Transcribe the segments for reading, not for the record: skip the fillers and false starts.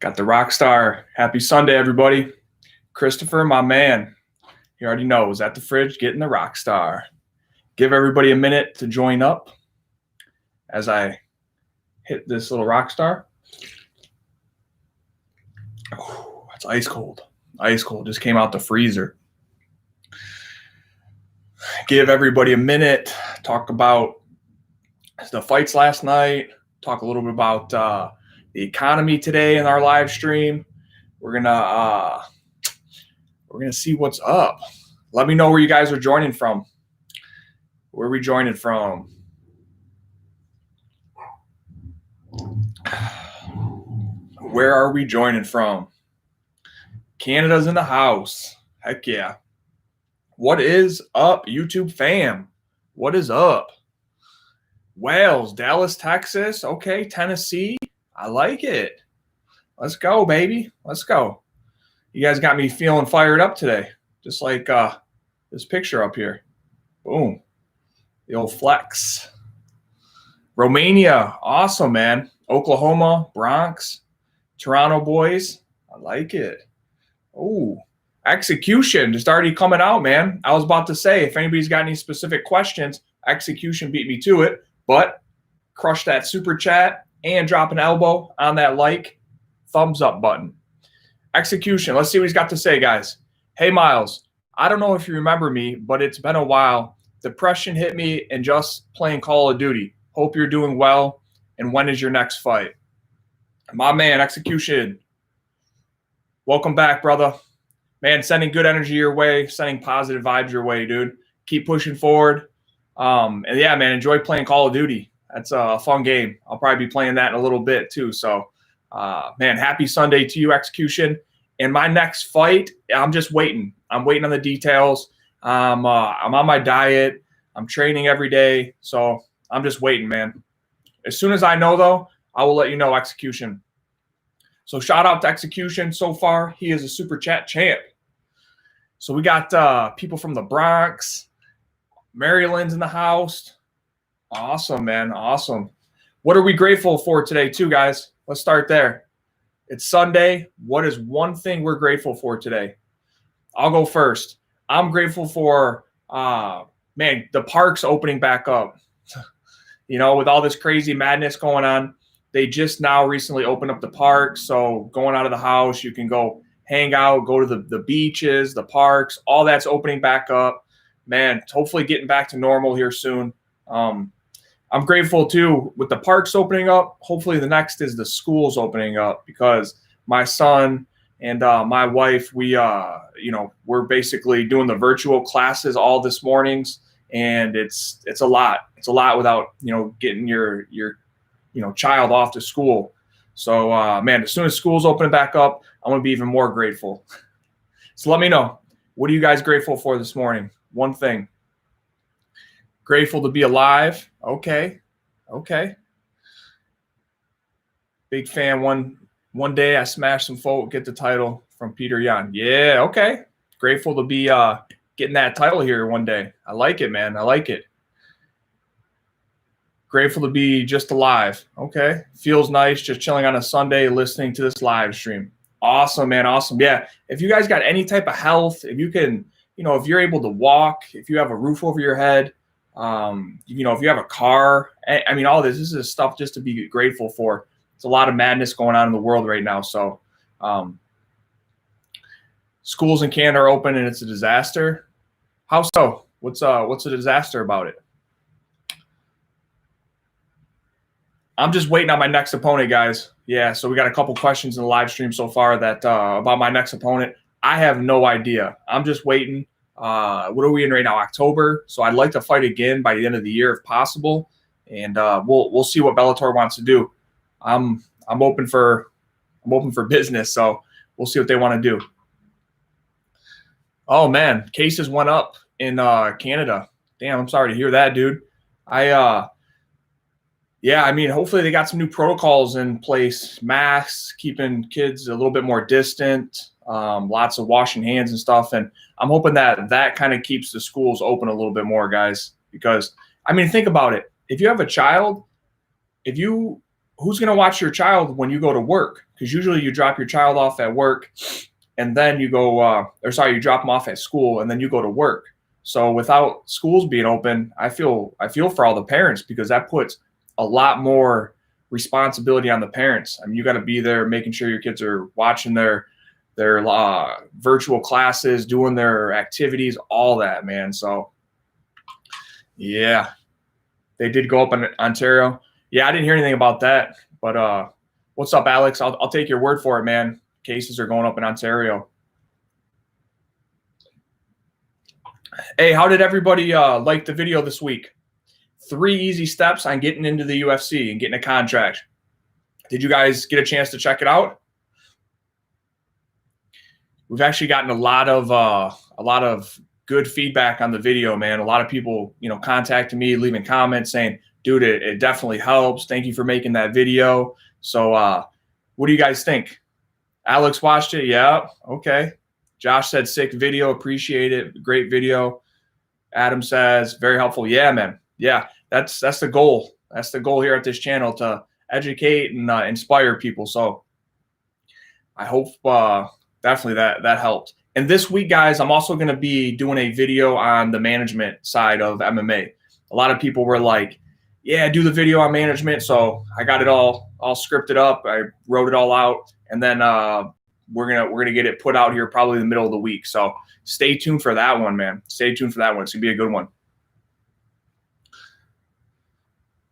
Got the rock star. Happy Sunday, everybody. Christopher, my man. You already know, was at the fridge getting the rock star. Give everybody a minute to join up as I hit this little rock star. Oh, it's ice cold. Ice cold. Just came out the freezer. Give everybody a minute. Talk about the fights last night. Talk a little bit about the economy today in our live stream. We're gonna see what's up. Let me know where you guys are joining from. Where are we joining from? Where are we joining from? Canada's in the house. Heck yeah. What is up, YouTube fam? What is up? Wales, Dallas, Texas. Okay, Tennessee. I like it. Let's go, baby. Let's go. You guys got me feeling fired up today. Just like this picture up here. Boom. The old flex. Romania. Awesome, man. Oklahoma, Bronx, Toronto boys. I like it. Oh, execution just already coming out, man. I was about to say, if anybody's got any specific questions, execution beat me to it. But crush that super chat and drop an elbow on that thumbs up button. Execution. Let's see what he's got to say, guys. Hey, Myles. I don't know if you remember me, but it's been a while. Depression hit me and just playing Call of Duty. Hope you're doing well. And when is your next fight? My man, Execution. Welcome back, brother. Man, sending good energy your way, sending positive vibes your way, dude. Keep pushing forward. And yeah, man, enjoy playing Call of Duty. That's a fun game. I'll probably be playing that in a little bit too. So, man, happy Sunday to you, Execution. And my next fight, I'm just waiting. I'm waiting on the details. I'm on my diet. I'm training every day. So I'm just waiting, man. As soon as I know, though, I will let you know, Execution. So shout out to Execution so far. He is a super chat champ. So we got people from the Bronx. Maryland's in the house. Awesome, man. Awesome. What are we grateful for today, too, guys? Let's start there. It's Sunday. What is one thing we're grateful for today? I'll go first. I'm grateful for, man, the parks opening back up. You know, with all this crazy madness going on, they just now recently opened up the parks. So going out of the house, you can go hang out, go to the beaches, the parks, all that's opening back up. Man, hopefully getting back to normal here soon. I'm grateful, too, with the parks opening up. Hopefully the next is the schools opening up because my son and my wife, we're basically doing the virtual classes all this mornings, and it's a lot. It's a lot without, getting your child off to school. So, man, as soon as school's opening back up, I'm going to be even more grateful. So let me know. What are you guys grateful for this morning? One thing. Grateful to be alive. Okay. Big fan. One day I smashed some folk, get the title from Peter Yan. Yeah, okay. Grateful to be getting that title here one day. I like it, man. I like it. Grateful to be just alive. Okay. Feels nice just chilling on a Sunday listening to this live stream. Awesome, man. Awesome. Yeah. If you guys got any type of health, if you can, if you're able to walk, if you have a roof over your head, if you have a car, I mean, all this is stuff just to be grateful for. It's a lot of madness going on in the world right now. So, schools in Canada are open and it's a disaster. How so? What's a disaster about it? I'm just waiting on my next opponent, guys. Yeah. So we got a couple questions in the live stream so far that, about my next opponent. I have no idea. I'm just waiting. What are we in right now? October. So I'd like to fight again by the end of the year if possible. And we'll see what Bellator wants to do. I'm open for business. So we'll see what they want to do. Oh man, cases went up in Canada. Damn, I'm sorry to hear that, dude. Yeah, I mean, hopefully they got some new protocols in place. Masks, keeping kids a little bit more distant. Lots of washing hands and stuff. And I'm hoping that kind of keeps the schools open a little bit more, guys. Because, I mean, think about it. If you have a child, who's going to watch your child when you go to work? because usually you drop your child off at work and then you go, you drop them off at school and then you go to work. So without schools being open, I feel for all the parents, because that puts a lot more responsibility on the parents. I mean, you got to be there making sure your kids are watching their virtual classes, doing their activities, all that, man. So yeah, they did go up in Ontario. Yeah, I didn't hear anything about that, but what's up, Alex? I'll take your word for it, man. Cases are going up in Ontario. Hey, how did everybody like the video this week? 3 easy steps on getting into the UFC and getting a contract. Did you guys get a chance to check it out? We've actually gotten a lot of good feedback on the video, man. A lot of people, contacting me, leaving comments saying, dude, it definitely helps. Thank you for making that video. So what do you guys think? Alex watched it. Yeah. Okay. Josh said, sick video. Appreciate it. Great video. Adam says, very helpful. Yeah, man. Yeah. That's the goal. That's the goal here at this channel, to educate and inspire people. So I hope definitely that helped. And this week, guys, I'm also going to be doing a video on the management side of MMA. A lot of people were like, yeah, do the video on management. So I got it all scripted up. I wrote it all out, and then we're gonna get it put out here probably in the middle of the week. So stay tuned for that one, man. Stay tuned for that one. It's gonna be a good one.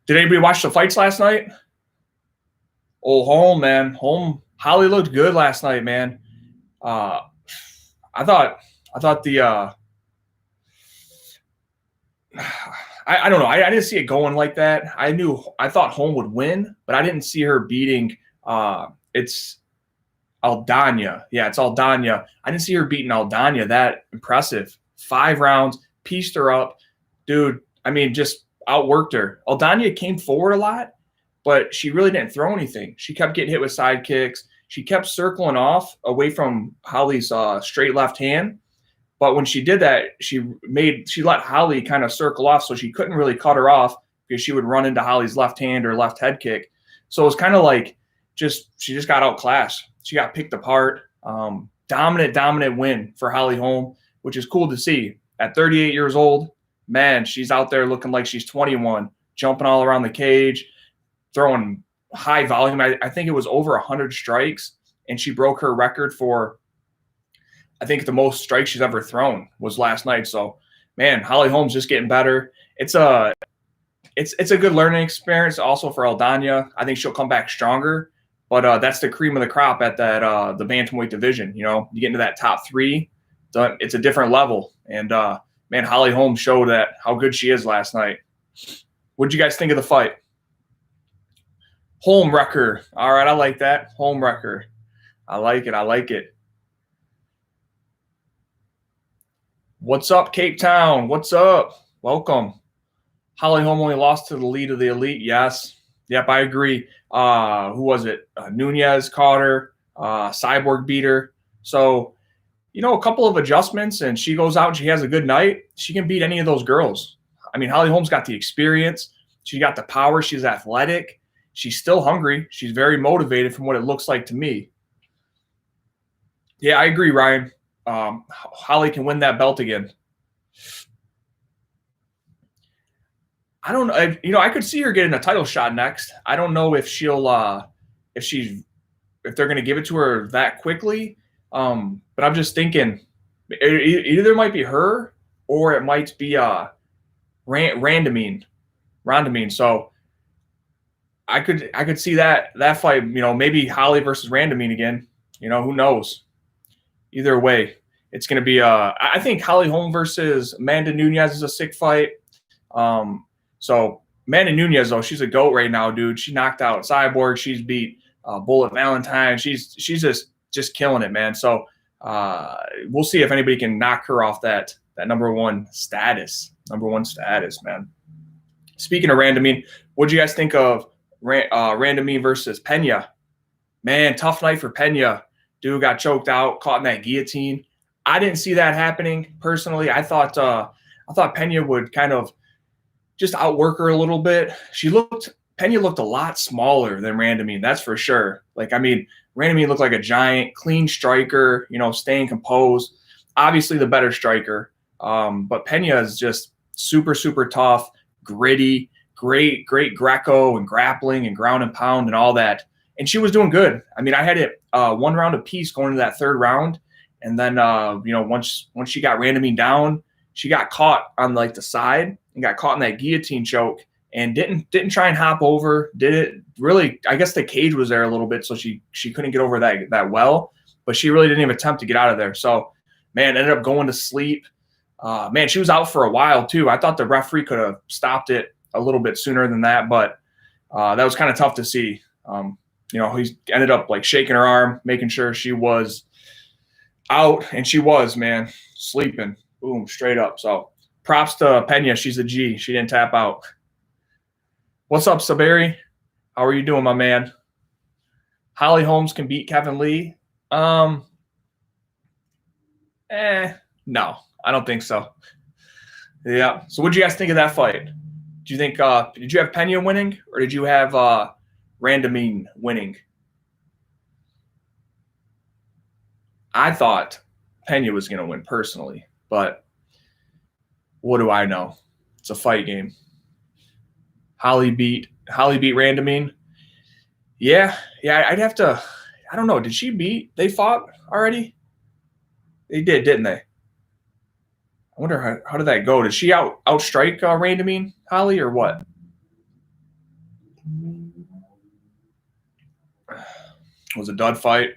Did anybody watch the fights last night? Oh, Holm, man. Holly looked good last night, man. I thought the I don't know. I didn't see it going like that. I thought Holm would win, but I didn't see her beating. It's Aldana. Yeah, it's Aldana. I didn't see her beating Aldana. That impressive. 5 rounds, pieced her up, dude. I mean, just outworked her. Aldana came forward a lot, but she really didn't throw anything. She kept getting hit with side kicks. She kept circling off away from Holly's straight left hand. But when she did that, she let Holly kind of circle off, so she couldn't really cut her off because she would run into Holly's left hand or left head kick. So it was kind of like she just got outclassed. She got picked apart. Dominant win for Holly Holm, which is cool to see. At 38 years old, man, she's out there looking like she's 21, jumping all around the cage, throwing high volume. I think it was over 100 strikes, and she broke her record for, I think, the most strikes she's ever thrown was last night. So, man, Holly Holm's just getting better. It's a good learning experience also for Aldana. I think she'll come back stronger, but that's the cream of the crop at that the bantamweight division. You get into that top 3, it's a different level. And man, Holly Holm showed that how good she is last night. What'd you guys think of the fight? Holm wrecker. All right, I like that. Holm wrecker. I like it. What's up, Cape Town? What's up? Welcome. Holly Holm only lost to the lead of the elite. Yes. Yep, I agree. Who was it? Nunez caught her. Cyborg beat her. So, a couple of adjustments, and she goes out and she has a good night. She can beat any of those girls. I mean, Holly Holm's got the experience. She's got the power. She's athletic. She's still hungry. She's very motivated from what it looks like to me. Yeah, I agree, Ryan. Holly can win that belt again. I don't know. I could see her getting a title shot next. I don't know if if they're going to give it to her that quickly. But I'm just thinking either it might be her or it might be Randamine. So I could see that fight. Maybe Holly versus Randamine again. Who knows? Either way, it's going to be I think Holly Holm versus Amanda Nunez is a sick fight. So Amanda Nunez, though, she's a GOAT right now, dude. She knocked out Cyborg. She's beat Bullet Valentine. She's just killing it, man. So we'll see if anybody can knock her off that number one status, man. Speaking of Randamine, what do you guys think of Randamine versus Pena? Man, tough night for Pena. Dude got choked out, caught in that guillotine. I didn't see that happening personally. I thought Pena would kind of just outwork her a little bit. Pena looked a lot smaller than Randamine, that's for sure. Like, I mean, Randamine looked like a giant, clean striker, staying composed. Obviously the better striker. But Pena is just super, super tough, gritty, great Greco and grappling and ground and pound and all that. And she was doing good. I mean, I had it 1 round apiece going into that 3rd round. And then, once she got Randamine down, she got caught on like the side and got caught in that guillotine choke and didn't try and hop over. Did it really? I guess the cage was there a little bit, so she couldn't get over that well. But she really didn't even attempt to get out of there. So, man, ended up going to sleep. Man, she was out for a while too. I thought the referee could have stopped it a little bit sooner than that, but that was kind of tough to see. He ended up like shaking her arm, making sure she was out, and she was, man, sleeping. Boom, straight up. So props to Pena. She's a G. She didn't tap out. What's up, Saberi? How are you doing, my man? Holly Holmes can beat Kevin Lee. No, I don't think so. Yeah. So what did you guys think of that fight? Do you think did you have Pena winning, or did you have Randamine winning? I thought Pena was going to win personally, but what do I know? It's a fight game. Holly beat Randamine. Yeah, I'd have to. I don't know. Did she beat? They fought already. They did, didn't they? I wonder how did that go? Did she outstrike Randamine, Holly, or what? It was a dud fight.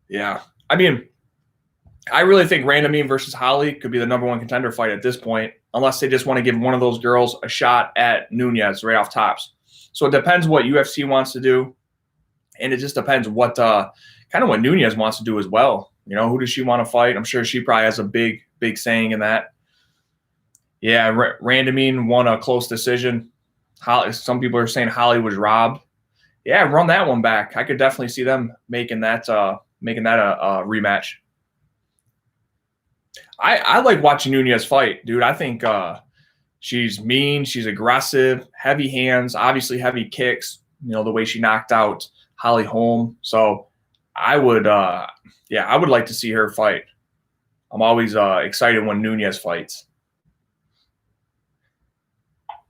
Yeah, I mean, I really think Randamine versus Holly could be the #1 contender fight at this point, unless they just want to give one of those girls a shot at Nunes right off tops. So it depends what UFC wants to do, and it just depends what kind of what Nunes wants to do as well. Who does she want to fight? I'm sure she probably has a big saying in that. Yeah, Randamine won a close decision. Some people are saying Holly was robbed. Yeah, run that one back. I could definitely see them making that a rematch. I like watching Nunes fight, dude. I think she's mean, she's aggressive, heavy hands, obviously heavy kicks. The way she knocked out Holly Holm. So I would like to see her fight. I'm always excited when Nunes fights.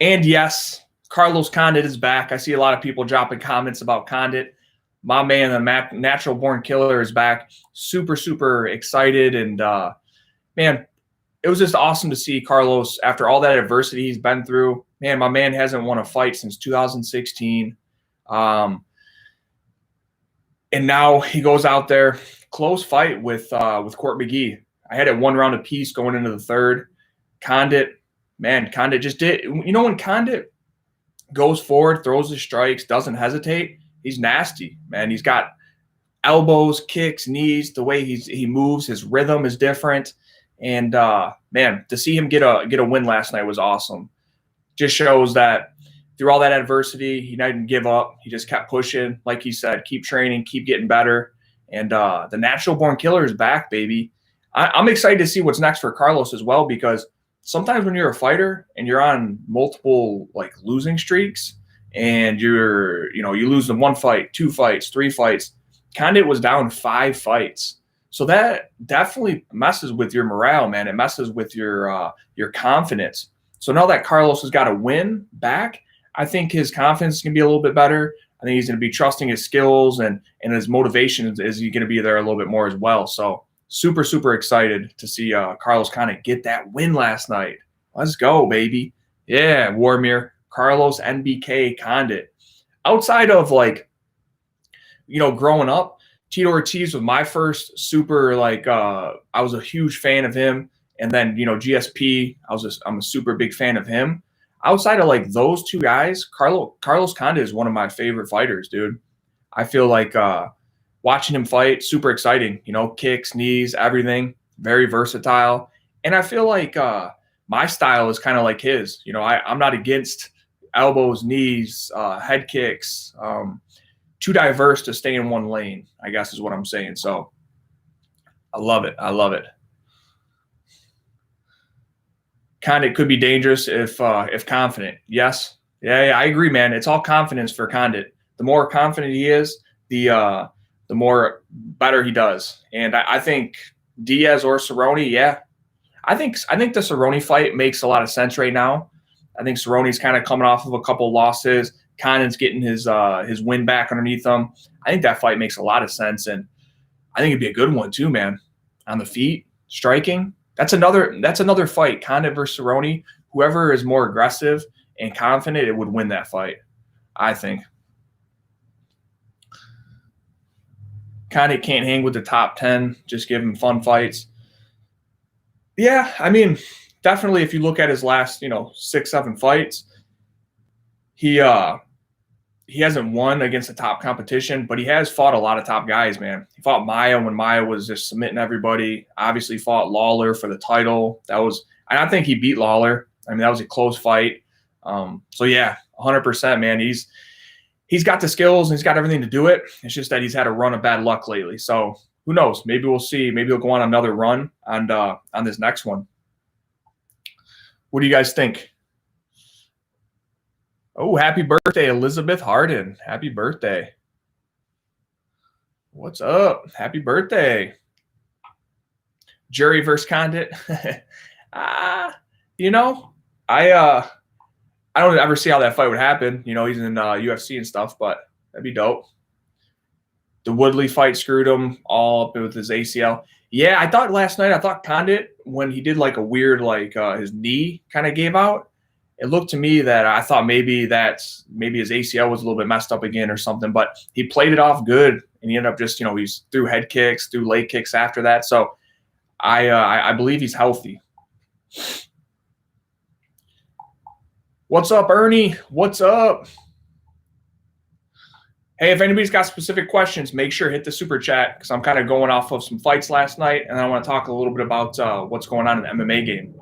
And yes, Carlos Condit is back. I see a lot of people dropping comments about Condit. My man, the natural born killer, is back. Super, super excited. And, man, it was just awesome to see Carlos after all that adversity he's been through. Man, my man hasn't won a fight since 2016. And now he goes out there, close fight with Court McGee. I had it 1 round apiece going into the 3rd. Condit just did. When Condit goes forward, throws his strikes, doesn't hesitate, he's nasty, man. He's got elbows, kicks, knees. The way he moves, his rhythm is different. And man, to see him get a win last night was awesome. Just shows that through all that adversity, he didn't give up. He just kept pushing, like he said, keep training, keep getting better. And the natural born killer is back, baby. I'm excited to see what's next for Carlos as well, because sometimes when you're a fighter and you're on multiple like losing streaks and you lose in 1 fight, 2 fights, 3 fights, Condit was down 5 fights. So that definitely messes with your morale, man. It messes with your confidence. So now that Carlos has got a win back, I think his confidence is going to be a little bit better. I think he's going to be trusting his skills and his motivation is going to be there a little bit more as well. So super, super excited to see Carlos kind of get that win last night. Let's go, baby. Yeah, Warmir, Carlos, NBK, Condit. Outside of growing up, Tito Ortiz was my first super, I was a huge fan of him. And then, GSP, I'm a super big fan of him. Outside of those 2 guys, Carlos Condit is one of my favorite fighters, dude. I feel like watching him fight, super exciting. Kicks, knees, everything, very versatile. And I feel like my style is kind of like his. I'm not against elbows, knees, head kicks. Too diverse to stay in one lane, I guess is what I'm saying. So I love it. Condit could be dangerous if confident. Yes. Yeah, I agree, man. It's all confidence for Condit. The more confident he is, the more better he does. And I think Diaz or Cerrone, yeah, I think the Cerrone fight makes a lot of sense right now. I think Cerrone's kind of coming off of a couple losses. Connon's getting his win back underneath him. I think that fight makes a lot of sense, and I think it'd be a good one too, man. On the feet, striking. That's another fight. Condit versus Cerrone. Whoever is more aggressive and confident, it would win that fight, I think. Condit can't hang with the top 10. Just give him fun fights. Yeah, I mean, definitely if you look at his last, 6, 7 fights, he hasn't won against the top competition, but he has fought a lot of top guys, man. He fought Maia when Maia was just submitting everybody. Obviously fought Lawler for the title. And I think he beat Lawler. I mean, that was a close fight. So yeah, 100%, man. He's got the skills and he's got everything to do it. It's just that he's had a run of bad luck lately. So who knows? Maybe we'll see. Maybe he'll go on another run on this next one. What do you guys think? Oh, happy birthday, Elizabeth Harden. Happy birthday. What's up? Happy birthday. Jury versus Condit. I don't ever see how that fight would happen. He's in UFC and stuff, but that'd be dope. The Woodley fight screwed him all up with his ACL. Yeah, I thought Condit, when he did like a weird, his knee kind of gave out, it looked to me that I thought maybe his ACL was a little bit messed up again or something, but he played it off good, and he ended up just, he's threw head kicks, threw leg kicks after that. So I believe he's healthy. What's up, Ernie? What's up? Hey, if anybody's got specific questions, make sure hit the super chat, because I'm kind of going off of some fights last night, and I want to talk a little bit about what's going on in the MMA game.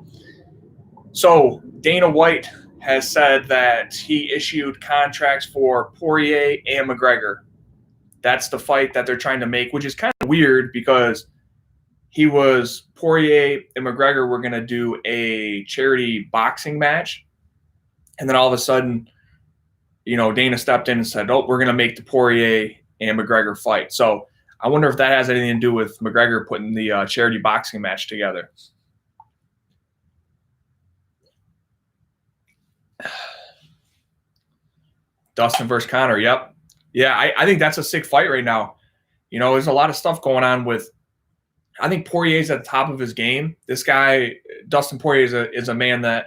So Dana White has said that he issued contracts for Poirier and McGregor. That's the fight that they're trying to make, which is kind of weird because Poirier and McGregor were going to do a charity boxing match. And then all of a sudden, Dana stepped in and said, oh, we're going to make the Poirier and McGregor fight. So I wonder if that has anything to do with McGregor putting the charity boxing match together. Dustin versus Conor, yep. Yeah, I think that's a sick fight right now. There's a lot of stuff going on with – I think Poirier's at the top of his game. This guy, Dustin Poirier, is a man that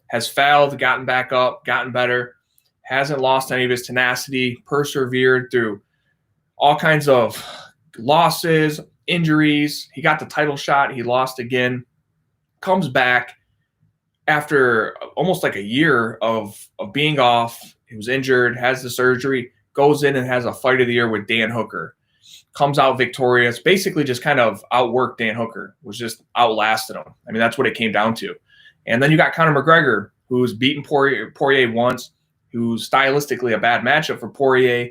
has failed, gotten back up, gotten better, hasn't lost any of his tenacity, persevered through all kinds of losses, injuries. He got the title shot. He lost again. Comes back after almost like a year of being off. He was injured, has the surgery, goes in and has a fight of the year with Dan Hooker. Comes out victorious, basically just kind of outworked Dan Hooker, was just outlasted him. I mean, that's what it came down to. And then you got Conor McGregor, who's beaten Poirier once, who's stylistically a bad matchup for Poirier.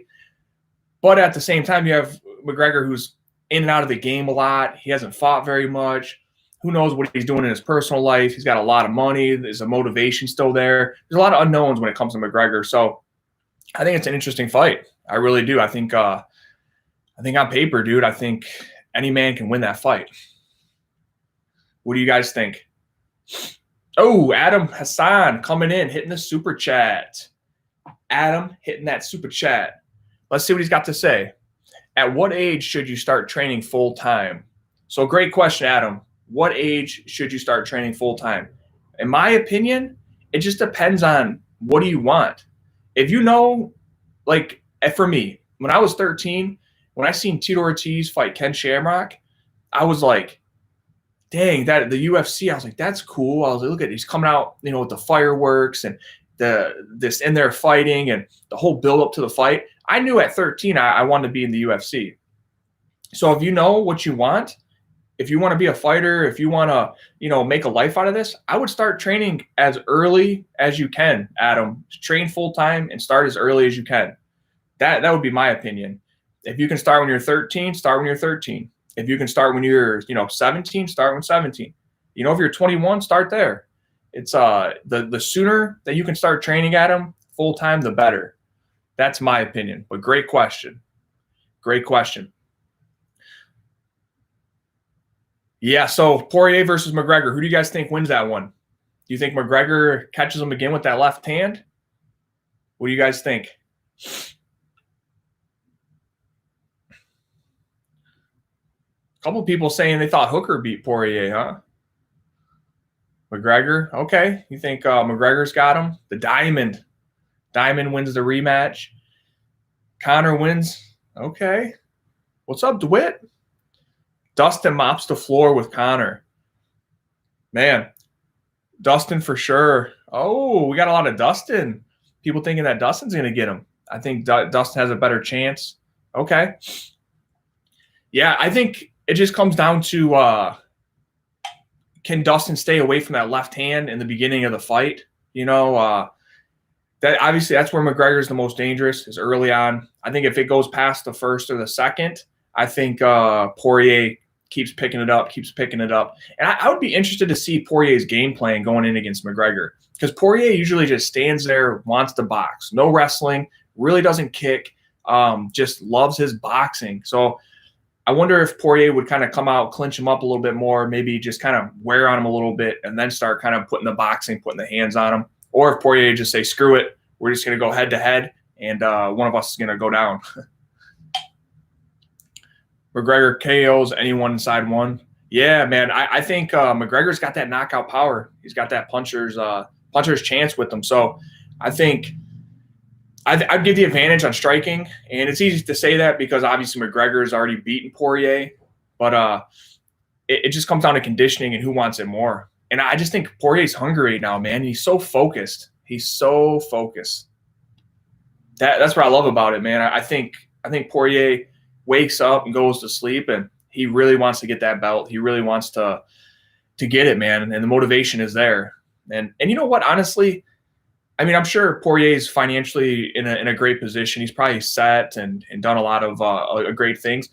But at the same time, you have McGregor, who's in and out of the game a lot. He hasn't fought very much. Who knows what he's doing in his personal life? He's got a lot of money. There's a motivation still there. There's a lot of unknowns when it comes to McGregor. So I think it's an interesting fight. I really do. I think on paper, dude, I think any man can win that fight. What do you guys think? Oh, Adam Hassan coming in, hitting the super chat. Adam hitting that super chat. Let's see what he's got to say. At what age should you start training full time? So great question, Adam. What age should you start training full time? In my opinion, it just depends on what do you want. If for me, when I was 13, when I seen Tito Ortiz fight Ken Shamrock, I was like, dang, that the UFC, I was like, that's cool. I was like, look at, he's coming out, with the fireworks and this in there fighting and the whole build up to the fight. I knew at 13 I wanted to be in the UFC. So if you know what you want, if you want to be a fighter, if you want to, make a life out of this, I would start training as early as you can, Adam. Train full time and start as early as you can. That would be my opinion. If you can start when you're 13, start when you're 13. If you can start when you're, 17, start when 17. If you're 21, start there. It's the sooner that you can start training at them full time, the better. That's my opinion. But great question. Great question. Yeah, so Poirier versus McGregor. Who do you guys think wins that one? Do you think McGregor catches him again with that left hand? What do you guys think? A couple people saying they thought Hooker beat Poirier, huh? McGregor, okay. You think McGregor's got him? The Diamond. Diamond wins the rematch. Conor wins. Okay. What's up, DeWitt? Dustin mops the floor with Conor. Man, Dustin for sure. Oh, we got a lot of Dustin. People thinking that Dustin's going to get him. I think Dustin has a better chance. Okay. Yeah, I think it just comes down to can Dustin stay away from that left hand in the beginning of the fight? That obviously that's where McGregor is the most dangerous, is early on. I think if it goes past the first or the second, I think Poirier keeps picking it up. And I would be interested to see Poirier's game plan going in against McGregor, because Poirier usually just stands there, wants to box. No wrestling, really doesn't kick, just loves his boxing. So I wonder if Poirier would kind of come out, clinch him up a little bit more, maybe just kind of wear on him a little bit and then start kind of putting the boxing, putting the hands on him. Or if Poirier just say, screw it, we're just going to go head-to-head, and one of us is going to go down. McGregor KOs anyone inside one. Yeah, man, I think McGregor's got that knockout power. He's got that puncher's chance with him. So I think I'd give the advantage on striking, and it's easy to say that because obviously McGregor has already beaten Poirier, but it just comes down to conditioning and who wants it more. And I just think Poirier's hungry right now, man. He's so focused. That's what I love about it, man. I think Poirier wakes up and goes to sleep, and he really wants to get that belt. He really wants to get it, man. And the motivation is there. And you know what? Honestly, I mean, I'm sure Poirier's financially in a great position. He's probably set and done a lot of great things.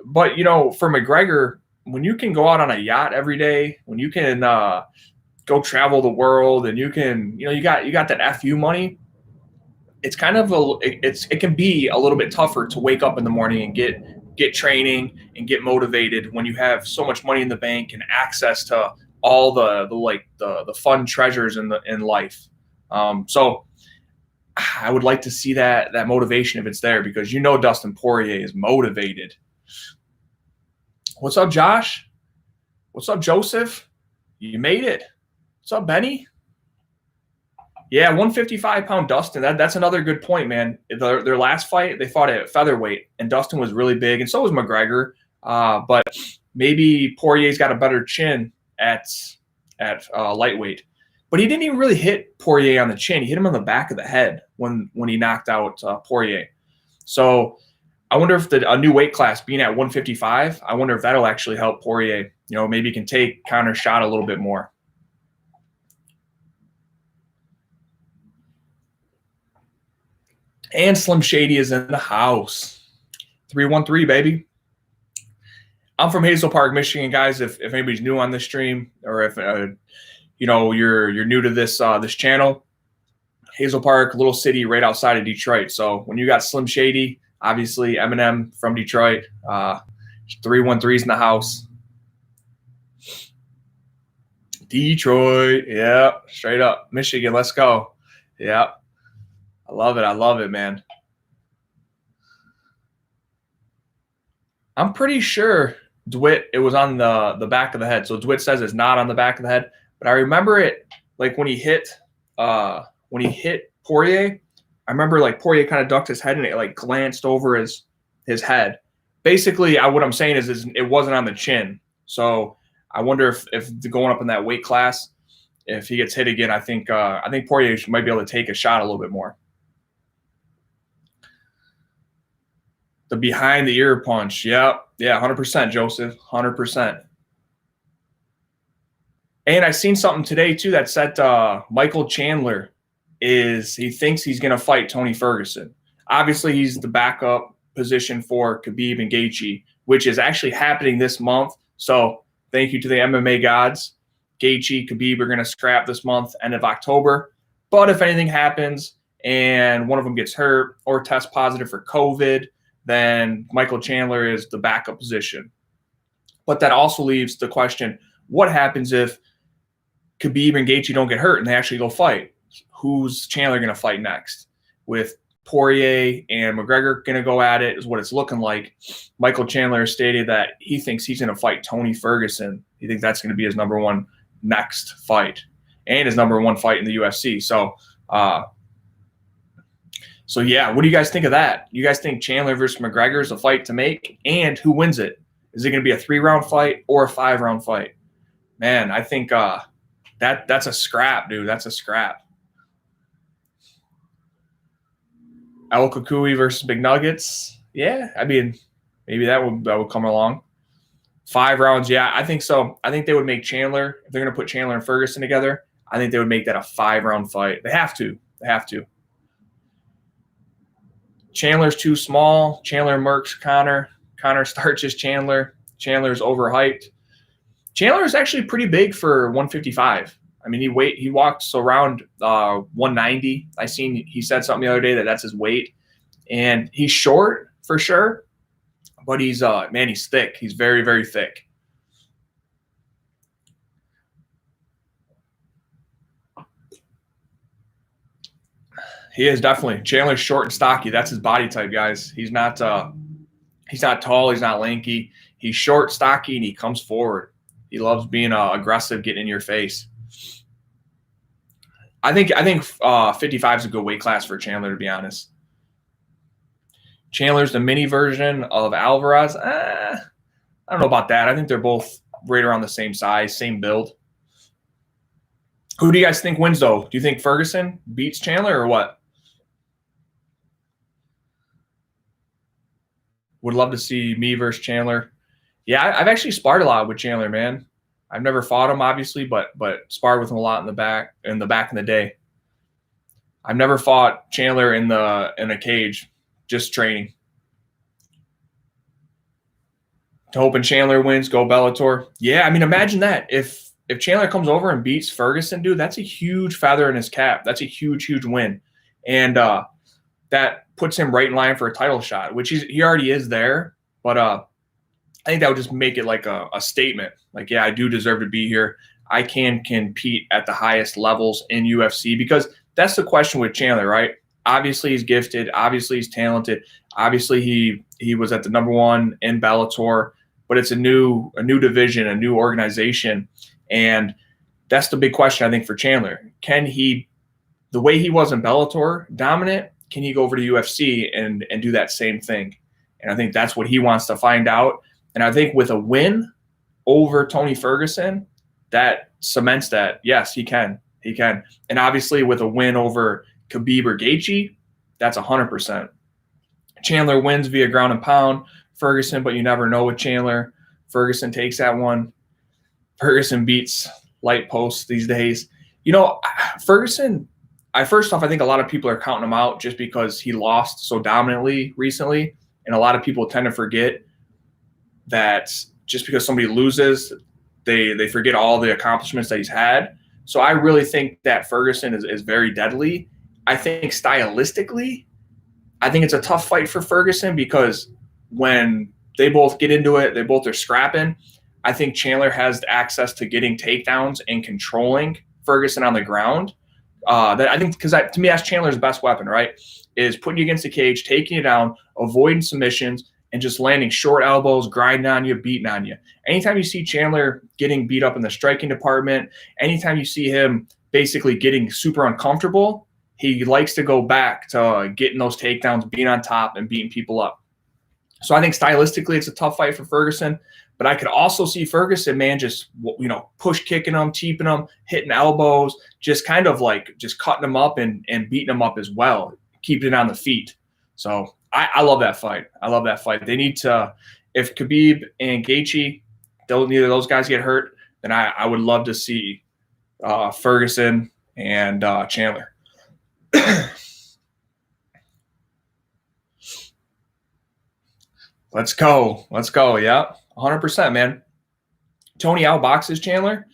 But for McGregor, when you can go out on a yacht every day, when you can go travel the world, and you can, you got that FU money, it's kind of it can be a little bit tougher to wake up in the morning and get training and get motivated when you have so much money in the bank and access to all the fun treasures in life. So I would like to see that motivation if it's there, because Dustin Poirier is motivated. What's up, Josh? What's up, Joseph? You made it. What's up, Benny? Yeah, 155-pound Dustin. That's another good point, man. Their last fight, they fought at featherweight, and Dustin was really big, and so was McGregor. But maybe Poirier's got a better chin at lightweight. But he didn't even really hit Poirier on the chin. He hit him on the back of the head when he knocked out Poirier. So I wonder if a new weight class being at 155, I wonder if that'll actually help Poirier. Maybe he can take Conor's shot a little bit more. And Slim Shady is in the house. 313, baby. I'm from Hazel Park, Michigan, guys. If anybody's new on this stream, or if you're new to this channel, Hazel Park, little city right outside of Detroit. So when you got Slim Shady, obviously Eminem from Detroit, 313's in the house. Detroit, yeah, straight up. Michigan, let's go. Yeah, I love it, man. I'm pretty sure DeWitt, it was on the back of the head. So DeWitt says it's not on the back of the head, but I remember it like when he hit Poirier. I remember like Poirier kind of ducked his head and it like glanced over his head. Basically, what I'm saying is it wasn't on the chin. So I wonder if going up in that weight class, if he gets hit again, I think Poirier might be able to take a shot a little bit more. The behind the ear punch. Yeah, 100%, Joseph, 100%. And I seen something today too that said Michael Chandler he thinks he's going to fight Tony Ferguson. Obviously, he's the backup position for Khabib and Gaethje, which is actually happening this month. So thank you to the MMA gods. Gaethje, Khabib are going to scrap this month, end of October. But if anything happens and one of them gets hurt or tests positive for COVID, then Michael Chandler is the backup position. But that also leaves the question, what happens if Khabib and Gaethje don't get hurt and they actually go fight? Who's Chandler going to fight next? With Poirier and McGregor going to go at it is what it's looking like. Michael Chandler stated that he thinks he's going to fight Tony Ferguson. He thinks that's going to be his number one next fight and his number one fight in the UFC. So yeah, what do you guys think of that? You guys think Chandler versus McGregor is a fight to make? And who wins it? Is it going to be a 3-round fight or a 5-round fight? Man, I think that's a scrap, dude. That's a scrap. El Kukui versus McNuggets. Yeah, I mean, maybe that would come along. 5 rounds, yeah, I think so. I think they would make Chandler, if they're going to put Chandler and Ferguson together, I think they would make that a 5-round fight. They have to. They have to. Chandler's too small. Chandler murks Conor. Conor starches Chandler. Chandler's overhyped. Chandler is actually pretty big for 155. I mean, he walks around 190. He said something the other day that's his weight, and he's short for sure, but he's thick. He's very, very thick. He is definitely. Chandler's short and stocky. That's his body type, guys. He's not tall. He's not lanky. He's short, stocky, and he comes forward. He loves being aggressive, getting in your face. I think 55 is a good weight class for Chandler, to be honest. Chandler's the mini version of Alvarez. I don't know about that. I think they're both right around the same size, same build. Who do you guys think wins, though? Do you think Ferguson beats Chandler or what? Would love to see me versus Chandler. Yeah, I've actually sparred a lot with Chandler, man. I've never fought him, obviously, but sparred with him a lot in the back in the day. I've never fought Chandler in a cage, just training. Hoping Chandler wins, go Bellator. Yeah, I mean, imagine that. If Chandler comes over and beats Ferguson, dude, that's a huge feather in his cap. That's a huge, huge win. And that puts him right in line for a title shot, which he already is there. But I think that would just make it like a statement. Like, yeah, I do deserve to be here. I can compete at the highest levels in UFC, because that's the question with Chandler, right? Obviously, he's gifted. Obviously, he's talented. Obviously, he was at the number one in Bellator, but it's a new division, a new organization. And that's the big question, I think, for Chandler. Can he, the way he was in Bellator, dominant, can he go over to UFC and do that same thing? And I think that's what he wants to find out. And I think with a win over Tony Ferguson, that cements that, yes, he can. He can. And obviously with a win over Khabib or Gaethje, that's 100%. Chandler wins via ground and pound. Ferguson, but you never know with Chandler. Ferguson takes that one. Ferguson beats light posts these days. You know, Ferguson, first off, I think a lot of people are counting him out just because he lost so dominantly recently. And a lot of people tend to forget that just because somebody loses, they forget all the accomplishments that he's had. So I really think that Ferguson is very deadly. I think stylistically, I think it's a tough fight for Ferguson, because when they both get into it, they both are scrapping. I think Chandler has access to getting takedowns and controlling Ferguson on the ground. That I think, because to me, that's Chandler's best weapon, right? Is putting you against the cage, taking you down, avoiding submissions, and just landing short elbows, grinding on you, beating on you. Anytime you see Chandler getting beat up in the striking department, anytime you see him basically getting super uncomfortable, he likes to go back to getting those takedowns, being on top, and beating people up. So I think stylistically it's a tough fight for Ferguson, but I could also see Ferguson, man, just, push kicking him, teeping him, hitting elbows, just kind of like just cutting him up and beating him up as well, keeping it on the feet. So I love that fight. I love that fight. They need to, if Khabib and Gaethje, neither of those guys get hurt, then I would love to see Ferguson and Chandler. Let's go. Yeah, 100%, man. Tony outboxes Chandler.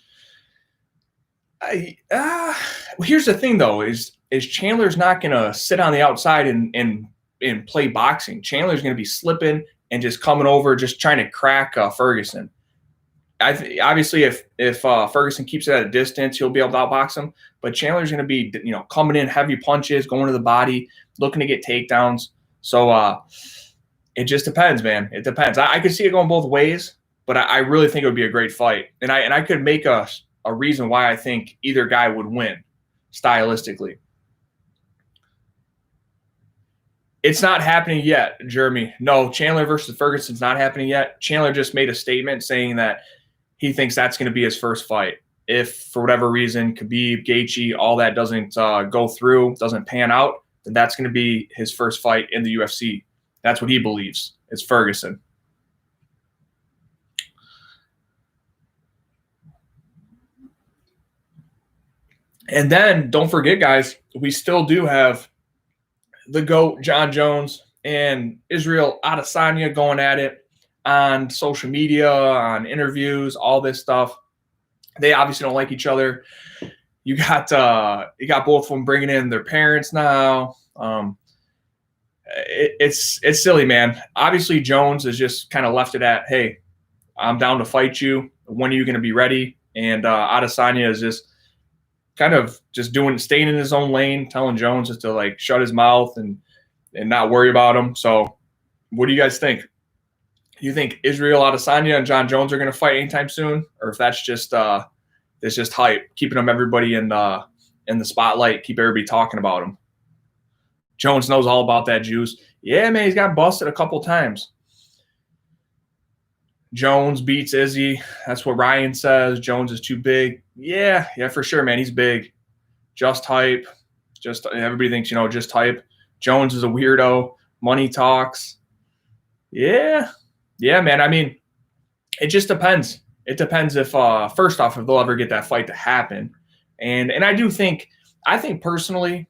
Here's the thing, though, is Chandler's not going to sit on the outside and and play boxing. Chandler's going to be slipping and just coming over, just trying to crack Ferguson. Obviously, if Ferguson keeps it at a distance, he'll be able to outbox him. But Chandler's going to be, coming in heavy punches, going to the body, looking to get takedowns. So it just depends, man. It depends. I could see it going both ways, but I really think it would be a great fight. And I could make a reason why I think either guy would win stylistically. It's not happening yet, Jeremy. No, Chandler versus Ferguson's not happening yet. Chandler just made a statement saying that he thinks that's going to be his first fight. If, for whatever reason, Khabib, Gaethje, all that doesn't go through, doesn't pan out, then that's going to be his first fight in the UFC. That's what he believes. It's Ferguson. And then, don't forget, guys, we still do have the GOAT, Jon Jones, and Israel Adesanya going at it on social media, on interviews, all this stuff. They obviously don't like each other. You got both of them bringing in their parents now. It's silly, man. Obviously, Jones has just kind of left it at, hey, I'm down to fight you. When are you going to be ready? And Adesanya is just kind of just staying in his own lane, telling Jones just to shut his mouth and not worry about him. So what do you guys think? You think Israel Adesanya and Jon Jones are going to fight anytime soon? Or if that's just hype, keeping everybody in the spotlight, keep everybody talking about him. Jones knows all about that juice. Yeah, man, he's got busted a couple times. Jones beats Izzy. That's what Ryan says. Jones is too big. Yeah, for sure, man. He's big. Just hype. Just everybody thinks, just hype. Jones is a weirdo. Money talks. Yeah, man. I mean, it just depends. It depends if first off, if they'll ever get that fight to happen. And I think personally,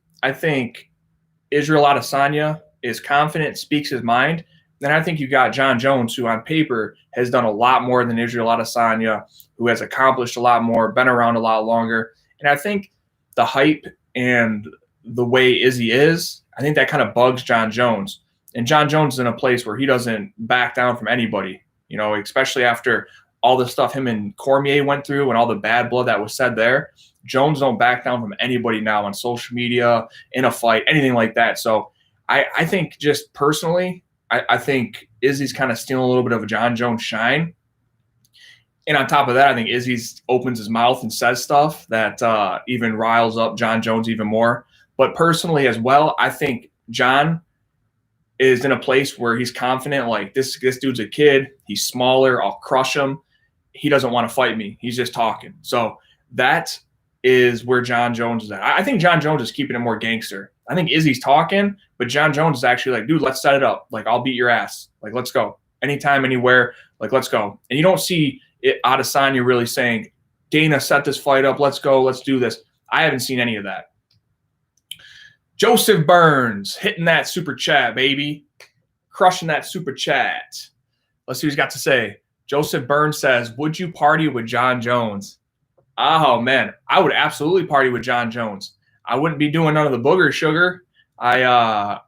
Israel Adesanya is confident, speaks his mind. Then I think you got Jon Jones, who on paper has done a lot more than Israel Adesanya, who has accomplished a lot more, been around a lot longer. And I think the hype and the way Izzy is, I think that kind of bugs Jon Jones. And Jon Jones is in a place where he doesn't back down from anybody, especially after all the stuff him and Cormier went through and all the bad blood that was said there. Jones don't back down from anybody now on social media, in a fight, anything like that. So I think just personally, I think Izzy's kind of stealing a little bit of a Jon Jones shine. And on top of that, I think Izzy opens his mouth and says stuff that even riles up Jon Jones even more. But personally as well, I think Jon is in a place where he's confident, like this dude's a kid. He's smaller. I'll crush him. He doesn't want to fight me. He's just talking. So that is where Jon Jones is at. I think Jon Jones is keeping it more gangster. I think Izzy's talking, but Jon Jones is actually like, dude, let's set it up. I'll beat your ass. Let's go. Anytime, anywhere. Let's go. And you don't see Adesanya really saying, Dana, set this fight up. Let's go. Let's do this. I haven't seen any of that. Joseph Burns hitting that super chat, baby. Crushing that super chat. Let's see what he's got to say. Joseph Burns says, would you party with Jon Jones? Oh, man. I would absolutely party with Jon Jones. I wouldn't be doing none of the booger sugar. But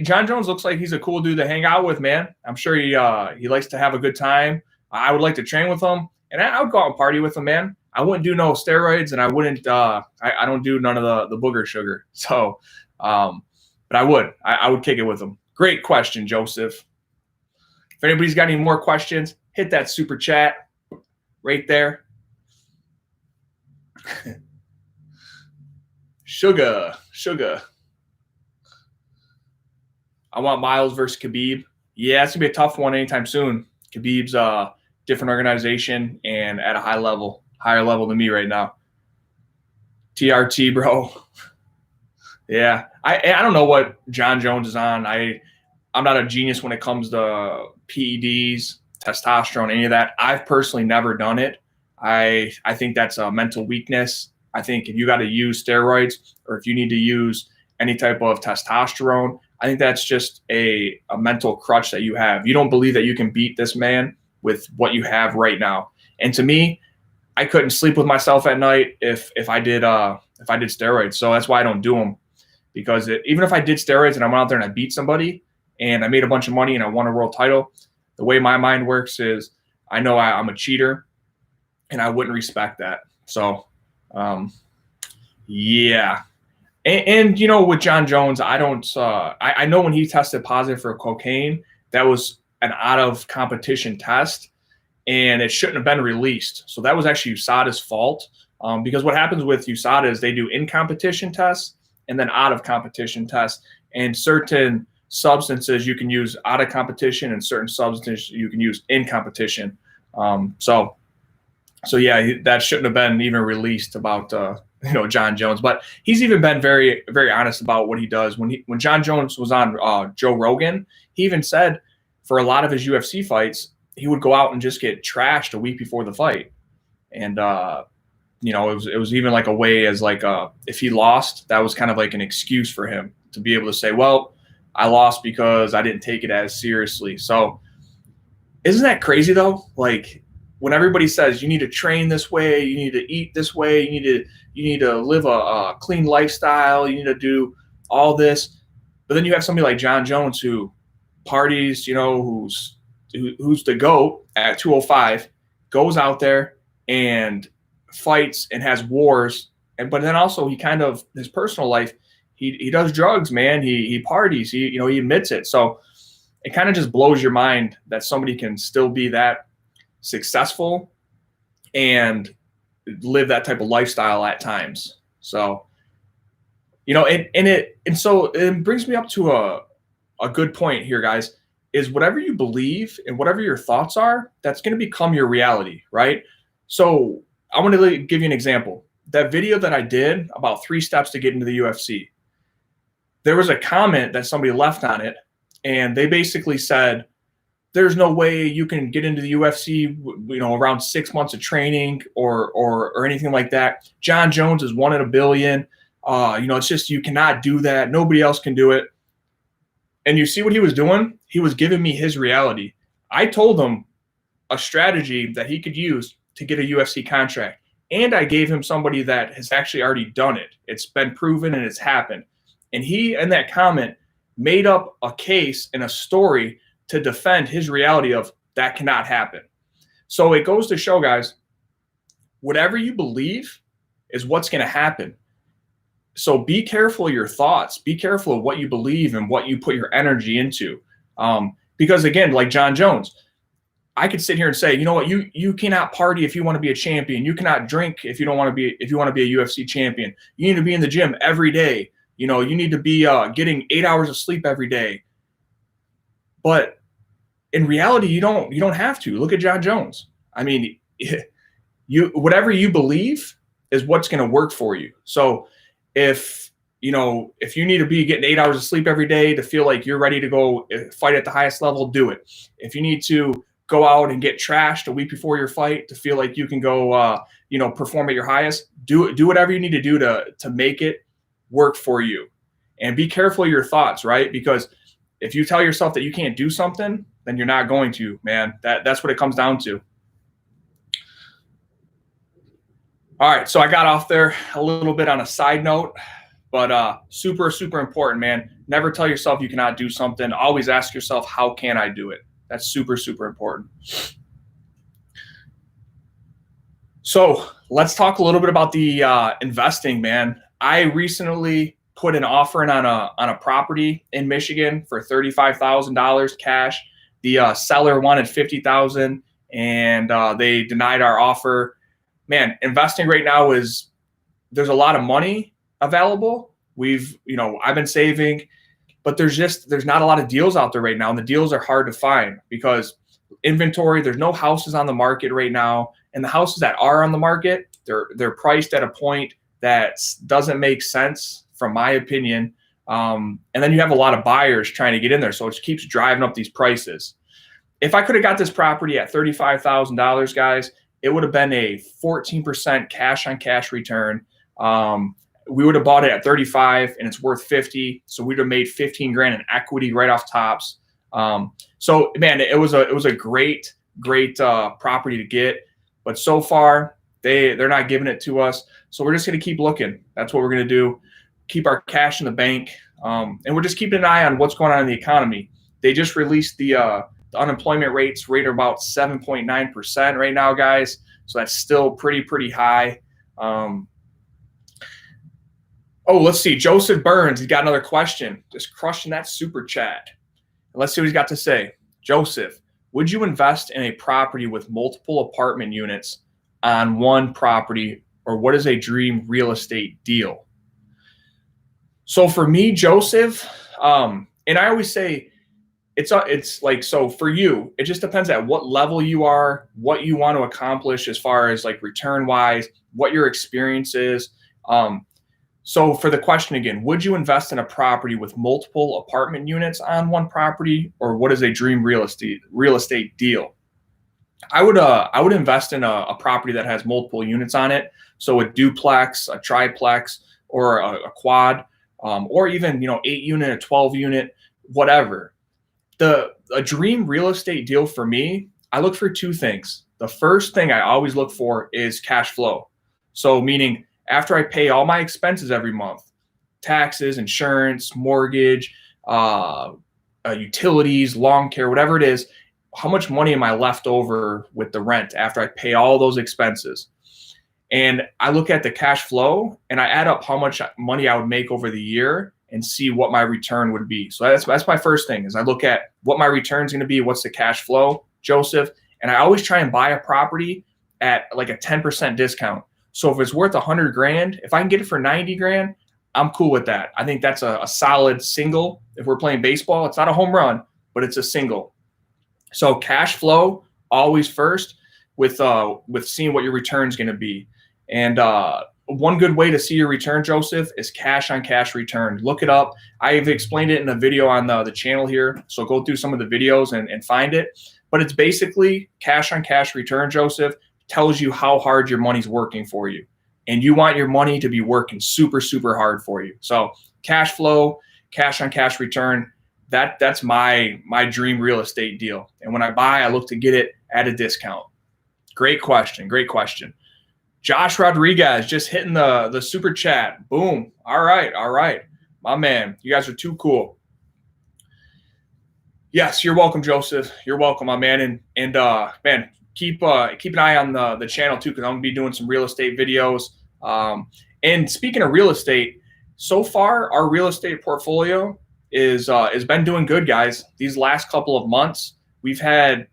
Jon Jones looks like he's a cool dude to hang out with, man. I'm sure he likes to have a good time. I would like to train with him, and I would go out and party with him, man. I wouldn't do no steroids, and I wouldn't. I don't do none of the booger sugar. So, but I would kick it with him. Great question, Joseph. If anybody's got any more questions, hit that super chat right there. Sugar. I want Myles versus Khabib. Yeah, it's going to be a tough one anytime soon. Khabib's a different organization and at a higher level than me right now. TRT, bro. Yeah. I don't know what Jon Jones is on. I'm not a genius when it comes to PEDs, testosterone, any of that. I've personally never done it. I think that's a mental weakness. I think if you got to use steroids or if you need to use any type of testosterone, I think that's just a mental crutch that you have. You don't believe that you can beat this man with what you have right now. And to me, I couldn't sleep with myself at night if I did steroids. So that's why I don't do them. because even if I did steroids and I went out there and I beat somebody and I made a bunch of money and I won a world title, the way my mind works is I know I'm a cheater and I wouldn't respect that. So, yeah. And you know, with John Jones, I don't. I know when he tested positive for cocaine, that was an out of competition test, and it shouldn't have been released. So that was actually USADA's fault, because what happens with USADA is they do in competition tests and then out of competition tests, and certain substances you can use out of competition, and certain substances you can use in competition. So yeah, that shouldn't have been even released about John Jones. But he's even been very, very honest about what he does. When John Jones was on Joe Rogan, he even said for a lot of his UFC fights, he would go out and just get trashed a week before the fight. And it was even like a way as like if he lost, that was kind of like an excuse for him to be able to say, well, I lost because I didn't take it as seriously. So isn't that crazy though? Like, when everybody says you need to train this way, you need to eat this way, you need to live a clean lifestyle, you need to do all this, but then you have somebody like John Jones who parties, who's the GOAT at 205, goes out there and fights and has wars, but then also he kind of his personal life, he does drugs, man. He parties, he admits it. So it kind of just blows your mind that somebody can still be that successful and live that type of lifestyle at times. So, so it brings me up to a good point here, guys, is whatever you believe and whatever your thoughts are, that's going to become your reality, right? So I want to give you an example. That video that I did about 3 steps to get into the UFC, there was a comment that somebody left on it, and they basically said, there's no way you can get into the UFC, around 6 months of training or anything like that. John Jones is 1 in a billion. It's just, you cannot do that. Nobody else can do it. And you see what he was doing? He was giving me his reality. I told him a strategy that he could use to get a UFC contract. And I gave him somebody that has actually already done it. It's been proven and it's happened. And he, in that comment, made up a case and a story to defend his reality of that cannot happen. So it goes to show, guys, whatever you believe is what's going to happen. So be careful of your thoughts. Be careful of what you believe and what you put your energy into. Because again, like John Jones, I could sit here and say, you know what, you cannot party if you want to be a champion. You cannot drink if you want to be a UFC champion. You need to be in the gym every day. You need to be getting 8 hours of sleep every day. But in reality, you don't have to. Look at John Jones. I mean, whatever you believe is what's going to work for you. So if you need to be getting 8 hours of sleep every day to feel like you're ready to go fight at the highest level, do it. If you need to go out and get trashed a week before your fight to feel like you can go, perform at your highest, do whatever you need to do to make it work for you. And be careful of your thoughts, right? Because if you tell yourself that you can't do something, then you're not going to, man. That's what it comes down to. All right, so I got off there a little bit on a side note, but super, super important, man. Never tell yourself you cannot do something. Always ask yourself, how can I do it? That's super, super important. So let's talk a little bit about the investing, man. I recently put an offer in on a property in Michigan for $35,000 cash. The seller wanted $50,000, and they denied our offer. Man, investing right now there's a lot of money available. I've been saving, but there's not a lot of deals out there right now, and the deals are hard to find because inventory. There's no houses on the market right now, and the houses that are on the market, they're priced at a point that doesn't make sense, from my opinion. And then you have a lot of buyers trying to get in there, so it keeps driving up these prices. If I could have got this property at $35,000, guys, it would have been a 14% cash on cash return. We would have bought it at 35 and it's worth 50. So we'd have made 15 grand in equity right off tops. So man, it was a great property to get, but so far they're not giving it to us. So we're just going to keep looking. That's what we're going to do. keep our cash in the bank, and we're just keeping an eye on what's going on in the economy. They just released the unemployment rates rate are about 7.9% right now, guys. So that's still pretty high. Let's see. Joseph Burns, he's got another question. Just crushing that super chat. Let's see what he's got to say. Joseph, would you invest in a property with multiple apartment units on one property, or what is a dream real estate deal? So for me, Joseph, and I always say it's like, so for you, it just depends at what level you are, what you want to accomplish as far as like return wise, what your experience is. So for the question again, would you invest in a property with multiple apartment units on one property, or what is a dream real estate deal? I would invest in a property that has multiple units on it. So a duplex, a triplex, or a quad, or even 8-unit, a 12-unit, whatever. A dream real estate deal for me, I look for two things. The first thing I always look for is cash flow. So meaning after I pay all my expenses every month, taxes, insurance, mortgage, utilities, lawn care, whatever it is, how much money am I left over with the rent after I pay all those expenses? And I look at the cash flow and I add up how much money I would make over the year and see what my return would be. So that's my first thing, is I look at what my return is going to be, what's the cash flow, Joseph, and I always try and buy a property at like a 10% discount. So if it's worth $100,000, if I can get it for $90,000, I'm cool with that. I think that's a solid single. If we're playing baseball, it's not a home run, but it's a single. So cash flow always first, with seeing what your return is going to be. And one good way to see your return, Joseph, is cash on cash return. Look it up. I've explained it in a video on the channel here. So go through some of the videos and find it. But it's basically cash on cash return, Joseph, tells you how hard your money's working for you. And you want your money to be working super hard for you. So cash flow, cash on cash return, that's my dream real estate deal. And when I buy, I look to get it at a discount. Great question. Josh Rodriguez just hitting the super chat. Boom. All right. My man, you guys are too cool. Yes, you're welcome, Joseph. You're welcome, my man. And man, keep an eye on the channel too, because I'm gonna be doing some real estate videos. And speaking of real estate, so far our real estate portfolio is been doing good, guys. These last couple of months, we've had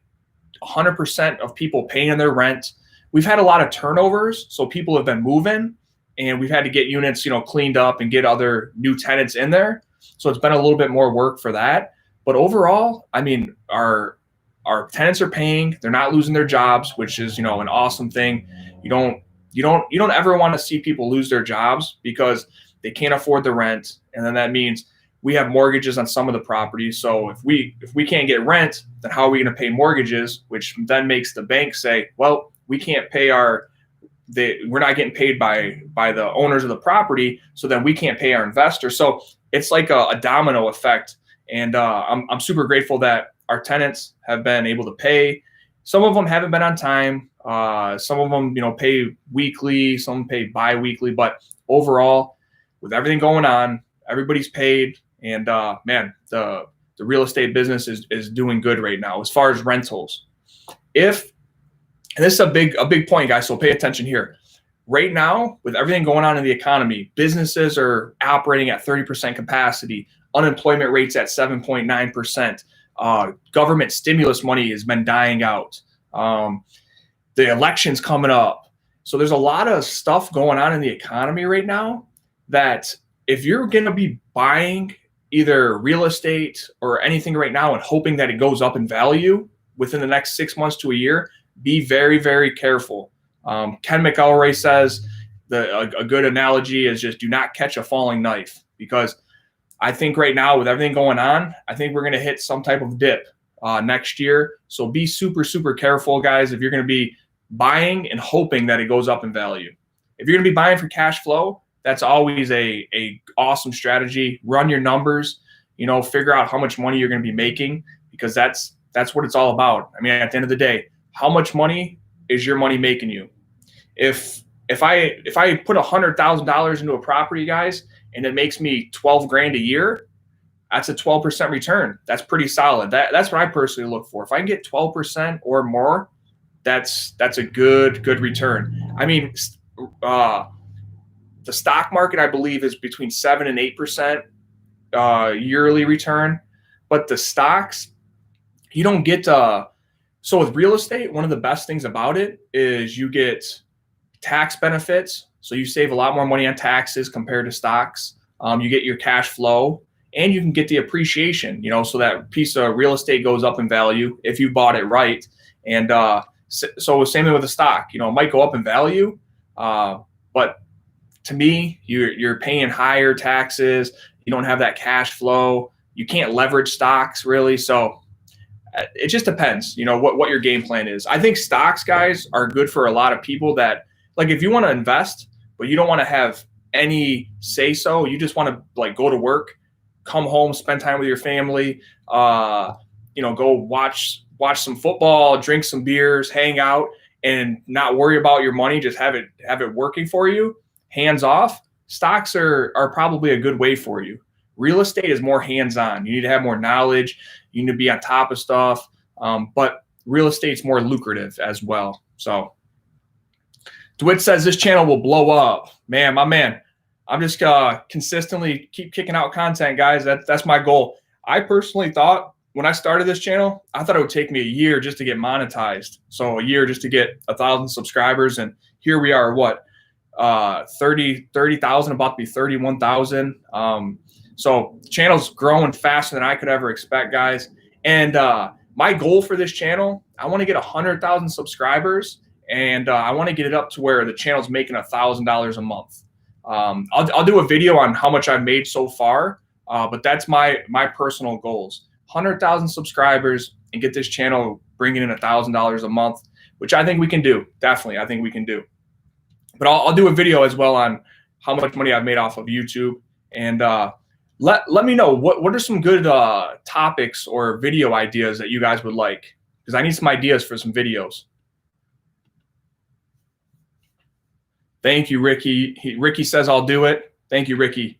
100% of people paying their rent. We've had a lot of turnovers, so people have been moving, and we've had to get units, cleaned up and get other new tenants in there. So it's been a little bit more work for that. But overall, I mean, our tenants are paying. They're not losing their jobs, which is, an awesome thing. You don't ever want to see people lose their jobs because they can't afford the rent, and then that means we have mortgages on some of the properties. So if we can't get rent, then how are we going to pay mortgages? Which then makes the bank say, well, we can't pay we're not getting paid by the owners of the property, so then we can't pay our investors. So it's like a domino effect. And I'm super grateful that our tenants have been able to pay. Some of them haven't been on time. Some of them, pay weekly. Some pay bi-weekly. But overall, with everything going on, everybody's paid. And man, the real estate business is doing good right now as far as rentals. And this is a big point, guys, so pay attention here. Right now, with everything going on in the economy, businesses are operating at 30% capacity. Unemployment rates at 7.9%. Government stimulus money has been dying out. The election's coming up. So there's a lot of stuff going on in the economy right now that if you're going to be buying either real estate or anything right now and hoping that it goes up in value within the next 6 months to a year, be very careful. Ken McElroy says a good analogy is just do not catch a falling knife, because I think right now with everything going on, I think we're going to hit some type of dip next year. So be super careful, guys, if you're going to be buying and hoping that it goes up in value. If you're going to be buying for cash flow, that's always a awesome strategy. Run your numbers, figure out how much money you're going to be making, because that's what it's all about. I mean, at the end of the day, how much money is your money making you? If I put $100,000 into a property, guys, and it makes me 12 grand a year, that's a 12% return. That's pretty solid. That's what I personally look for. If I can get 12% or more, that's a good return. I mean, the stock market, I believe, is between 7 and 8% yearly return, but the stocks, you don't get. So with real estate, one of the best things about it is you get tax benefits. So you save a lot more money on taxes compared to stocks. You get your cash flow, and you can get the appreciation. So that piece of real estate goes up in value if you bought it right. And so same thing with the stock. It might go up in value, but to me, you're paying higher taxes. You don't have that cash flow. You can't leverage stocks really. So it just depends, what your game plan is. I think stocks, guys, are good for a lot of people that, like, if you want to invest, but you don't want to have any say so, you just want to like go to work, come home, spend time with your family, go watch some football, drink some beers, hang out, and not worry about your money, just have it working for you, hands off. Stocks are probably a good way for you. Real estate is more hands-on. You need to have more knowledge. You need to be on top of stuff. But real estate's more lucrative as well. So DeWitt says this channel will blow up. Man, my man, I'm just consistently keep kicking out content, guys. That's my goal. I personally thought when I started this channel, I thought it would take me a year just to get monetized. So a year just to get 1,000 subscribers. And here we are, 30,000, about to be 31,000. So the channel's growing faster than I could ever expect, guys. And my goal for this channel, I want to get 100,000 subscribers, and I want to get it up to where the channel's making $1,000 a month. I'll do a video on how much I've made so far, but that's my personal goals. 100,000 subscribers and get this channel bringing in $1,000 a month, which I think we can do. Definitely, I think we can do. But I'll do a video as well on how much money I've made off of YouTube. And let me know what are some good topics or video ideas that you guys would like, because I need some ideas for some videos. Thank you, Ricky. Ricky says I'll do it. Thank you, Ricky.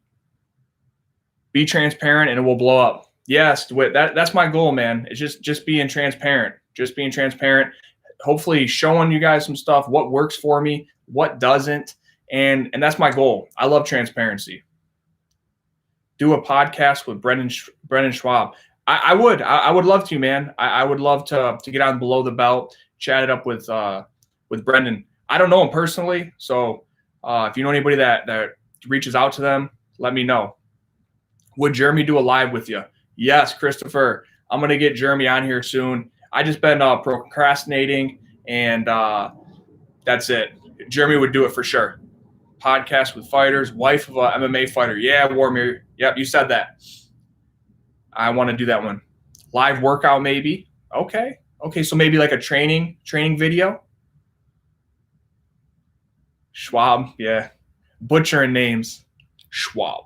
Be transparent and it will blow up. Yes, that's my goal, man. It's just being transparent. Just being transparent. Hopefully showing you guys some stuff, what works for me, what doesn't, and that's my goal. I love transparency. Do a podcast with Brendan Schwab. I would love to, man. I would love to get on Below the Belt, chat it up with Brendan. I don't know him personally, so if you know anybody that reaches out to them, let me know. Would Jeremy do a live with you? Yes, Christopher. I'm gonna get Jeremy on here soon. I just been procrastinating, and that's it. Jeremy would do it for sure. Podcast with fighters, wife of a MMA fighter. Yeah, Warmir. Yep, you said that. I want to do that one. Live workout, maybe. Okay, so maybe like a training video. Schwab, yeah. Butchering names. Schwab.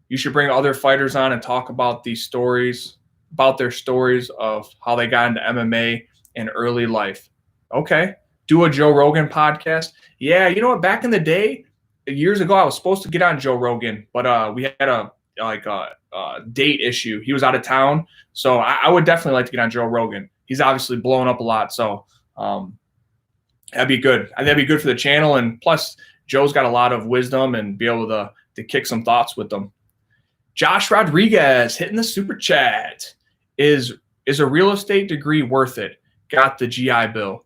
You should bring other fighters on and talk about these stories, about their stories of how they got into MMA in early life. Okay. Do a Joe Rogan podcast. Yeah, you know what? Back in the day, years ago, I was supposed to get on Joe Rogan, but we had a date issue. He was out of town, so I would definitely like to get on Joe Rogan. He's obviously blowing up a lot, so that'd be good. I think that'd be good for the channel, and plus, Joe's got a lot of wisdom and be able to kick some thoughts with them. Josh Rodriguez hitting the super chat. Is a real estate degree worth it? Got the GI Bill.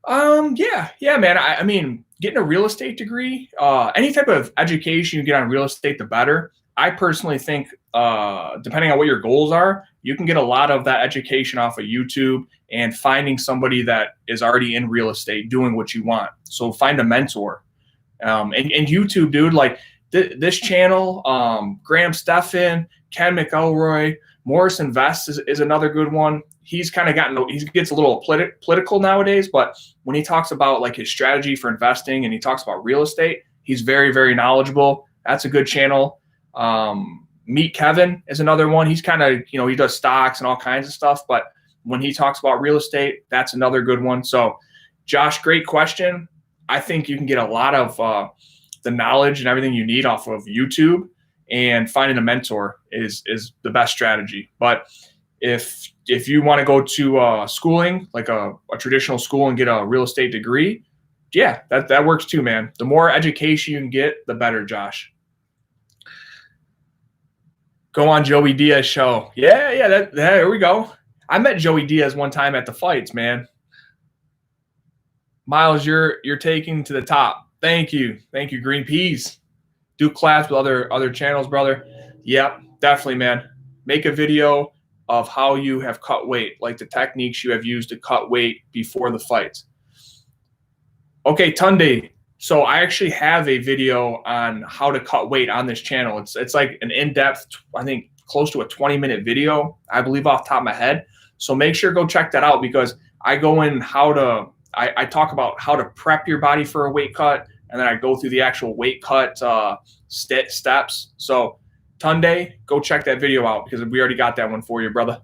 Yeah, man. I mean, getting a real estate degree, any type of education you get on real estate, the better. I personally think, depending on what your goals are, you can get a lot of that education off of YouTube and finding somebody that is already in real estate doing what you want. So find a mentor. And YouTube, dude, like this channel, Graham Stephan, Ken McElroy, Morris Invest is another good one. He's kind of he gets a little political nowadays, but when he talks about like his strategy for investing and he talks about real estate, he's very, very knowledgeable. That's a good channel. Meet Kevin is another one. He's kind of, he does stocks and all kinds of stuff, but when he talks about real estate, that's another good one. So Josh, great question. I think you can get a lot of the knowledge and everything you need off of YouTube, and finding a mentor is the best strategy. But if you want to go to schooling, like a traditional school, and get a real estate degree, yeah, that works too, man. The more education you can get, the better, Josh. Go on Joey Diaz show. Yeah, there we go. I met Joey Diaz one time at the fights, man. Myles, you're taking to the top. Thank you, Green Peas. Do collabs with other channels, brother. Yep, definitely, man. Make a video of how you have cut weight, like the techniques you have used to cut weight before the fights. Okay, Tunde. So I actually have a video on how to cut weight on this channel. It's like an in-depth, I think close to a 20-minute video, I believe, off the top of my head. So make sure go check that out, because I go in I talk about how to prep your body for a weight cut, and then I go through the actual weight cut steps. So Tunde, go check that video out, because we already got that one for you, brother.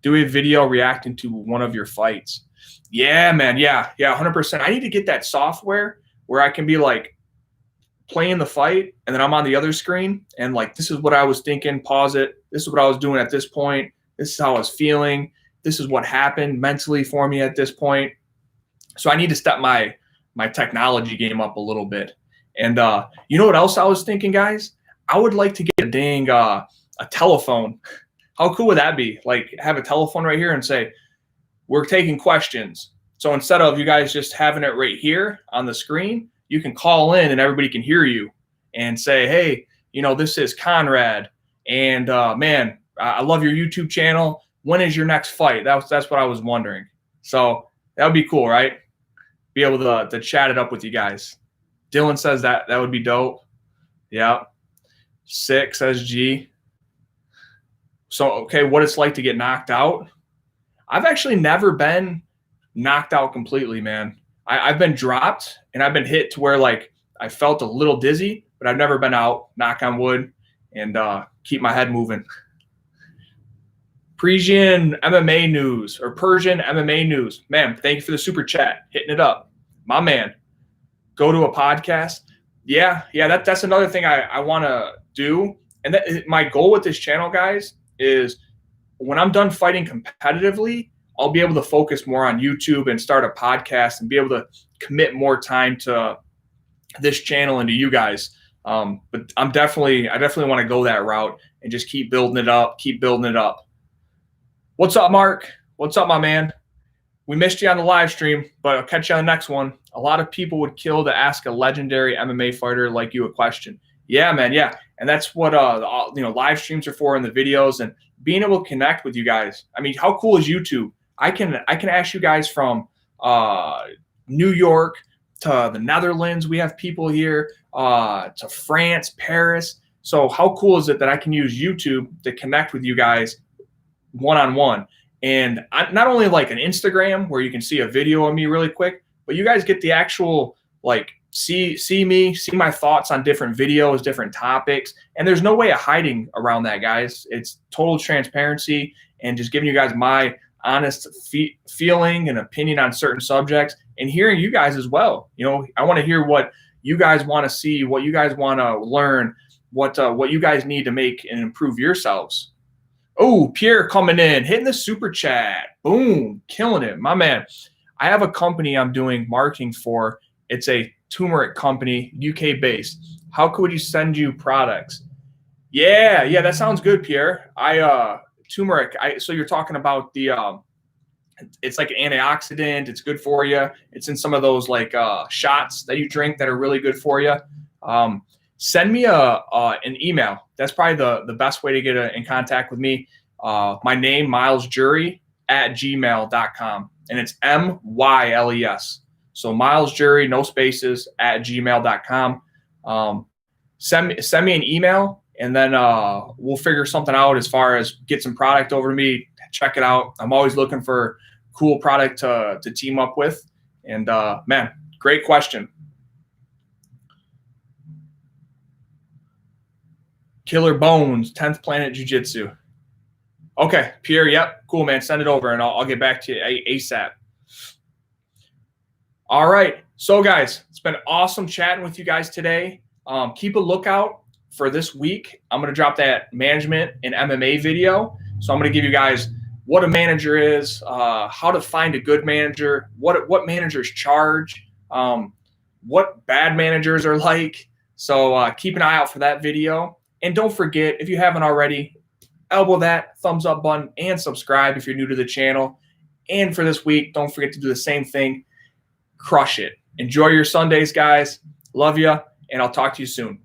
Do a video reacting to one of your fights. Yeah, man. Yeah, 100%. I need to get that software where I can be like playing the fight, and then I'm on the other screen, and like, this is what I was thinking, pause it. This is what I was doing at this point. This is how I was feeling. This is what happened mentally for me at this point. So I need to step my technology game up a little bit. And you know what else I was thinking, guys? I would like to get a dang a telephone. How cool would that be? Like, have a telephone right here and say, we're taking questions. So instead of you guys just having it right here on the screen, you can call in and everybody can hear you and say, hey, this is Conrad, and man, I love your YouTube channel. When is your next fight? That's what I was wondering. So that would be cool, right? Be able to chat it up with you guys. Dylan says that would be dope. Yeah. 6 says G. So, okay, what it's like to get knocked out. I've actually never been knocked out completely, man. I've been dropped, and I've been hit to where, like, I felt a little dizzy, but I've never been out, knock on wood, and keep my head moving. Persian MMA news. Man, thank you for the super chat. Hitting it up. My man. Go to a podcast. Yeah, that's another thing I want to do. And my goal with this channel, guys, is when I'm done fighting competitively, I'll be able to focus more on YouTube and start a podcast and be able to commit more time to this channel and to you guys. But I definitely want to go that route and just keep building it up. What's up, Mark? What's up, my man? We missed you on the live stream, but I'll catch you on the next one. A lot of people would kill to ask a legendary MMA fighter like you a question. Yeah, man, yeah. And that's what live streams are for, in the videos, and being able to connect with you guys. I mean, how cool is YouTube? I can ask you guys from New York to the Netherlands. We have people here to France, Paris. So how cool is it that I can use YouTube to connect with you guys one-on-one? And not only like an Instagram where you can see a video of me really quick, but you guys get the actual, like, see me, see my thoughts on different videos, different topics. And there's no way of hiding around that, guys. It's total transparency and just giving you guys my honest feeling and opinion on certain subjects, and hearing you guys as well. I want to hear what you guys want to see, what you guys want to learn, what you guys need to make and improve yourselves. Oh, Pierre coming in, hitting the super chat. Boom, killing it, my man. I have a company I'm doing marketing for. It's a turmeric company, UK based. How could you send you products? Yeah, that sounds good, Pierre. Turmeric. So you're talking about the it's like an antioxidant. It's good for you. It's in some of those like shots that you drink that are really good for you. Send me an email. That's probably the best way to get in contact with me. My name, MylesJury@gmail.com. And it's MYLES. So MylesJury, no spaces, @gmail.com. Send me an email, and then we'll figure something out as far as get some product over to me. Check it out. I'm always looking for cool product to team up with. And man, great question. Killer Bones, 10th Planet Jiu-Jitsu. Okay, Pierre, yep, cool, man. Send it over, and I'll get back to you ASAP. All right, so guys, it's been awesome chatting with you guys today. Keep a lookout for this week. I'm going to drop that management and MMA video. So I'm going to give you guys what a manager is, how to find a good manager, what managers charge, what bad managers are like. So keep an eye out for that video. And don't forget, if you haven't already, elbow that thumbs up button and subscribe if you're new to the channel. And for this week, don't forget to do the same thing. Crush it. Enjoy your Sundays, guys. Love you, and I'll talk to you soon.